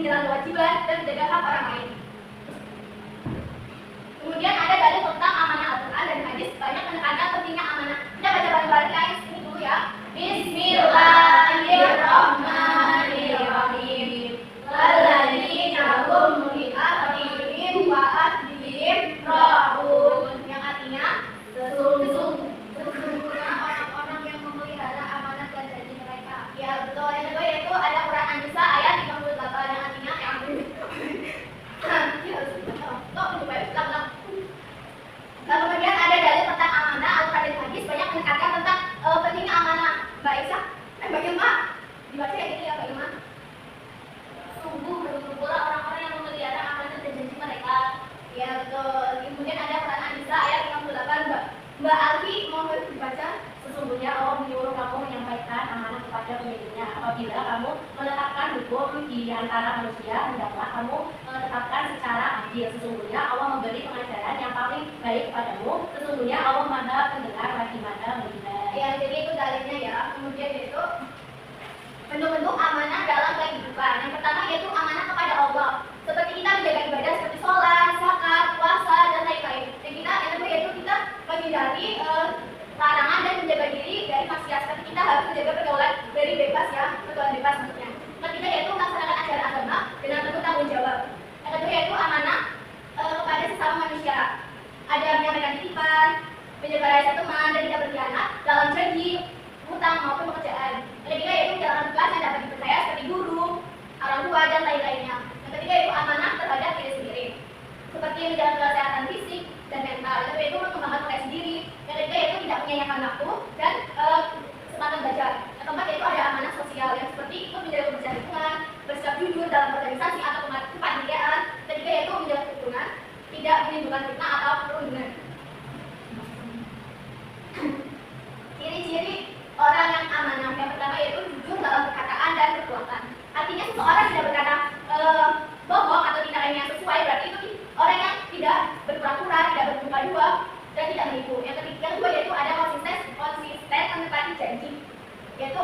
menjalankan kewajiban dan menjaga hak orang lain. Kemudian ada dalil tentang amanah Al-Quran dan hadis banyak menekankan pentingnya amanah. Kita baca bareng-bareng ayat ini dulu ya. Bismillahirrahmanirrahim. Walladzina hum li ahdihim wa ahdihim ra'un. Yang artinya sesungguhnya orang-orang yang memelihara amanah dan janji mereka. Ya betul. Yang kedua yaitu ada Quran An-Nisa ayat 38 yang artinya kemudian ada dalil tentang amanah Al-Quran dan hadis banyak menekankan tentang pentingnya amanah. Mbak Isa, bagaimana? Dibaca ya gitu ya bagaimana? Sungguh beruntung pula orang-orang yang memelihara amanah dan janji mereka. Ya betul. Kemudian ada Quran An-Nisa ayat 58. Mbak Alfi mohon dibaca. Sesungguhnya Allah menyuruh kamu menyampaikan amanah kepada pemiliknya. Apabila kamu menetapkan hukum di antara manusia, hendaklah kamu menetapkan secara adil. Sesungguhnya Allah memberi pengajaran yang paling baik kepadamu. Sesungguhnya Allah Maha Pendengar lagi Maha Melihat. Ya, jadi itu dalilnya ya. Kemudian yaitu bentuk-bentuk amanah dalam kehidupan. Yang pertama yaitu amanah kepada Allah. Seperti kita menjaga ibadah seperti sholat, zakat, puasa dan lain-lain. Dan kita yang kedua yaitu kita menghindari larangan dan menjaga diri dari maksiat. Seperti kita harus menjaga pergaulan dari bebas ya, pergaulan bebas maksudnya. Ketiga yaitu melaksanakan ajaran agama dengan penuh tanggung jawab. Yang kedua yaitu amanah kepada sesama manusia. Ada menyampaikan titipan, menjaga rahasia teman dan tidak berkhianat dalam janji, hutang maupun pekerjaan. Yang ketiga yaitu menjalankan tugas yang dapat dipercaya seperti guru, orang tua dan lain-lainnya. Yang ketiga yaitu amanah terhadap diri sendiri, seperti menjalankan kesehatan fisik dan mental. Yang kedua yaitu mengembangkan potensi diri. Yang ketiga yaitu tidak menyia-nyiakan waktu dan kesempatan belajar. Yang keempat yaitu ada amanah sosial yang seperti ikut menjaga kebersihan lingkungan, bersikap jujur dalam organisasi atau kepanitiaan. Yang ketiga yaitu menjaga kerukunan, tidak menimbulkan fitnah atau perundungan. Ciri-ciri orang yang amanah yang pertama yaitu jujur dalam perkataan dan perbuatan. Artinya seseorang tidak berkata bohong atau tidak yang sesuai, berarti itu orang yang tidak berpura-pura, tidak berbuka dua dan tidak menipu. Yang kedua yaitu ada konsisten menepati janji. Yang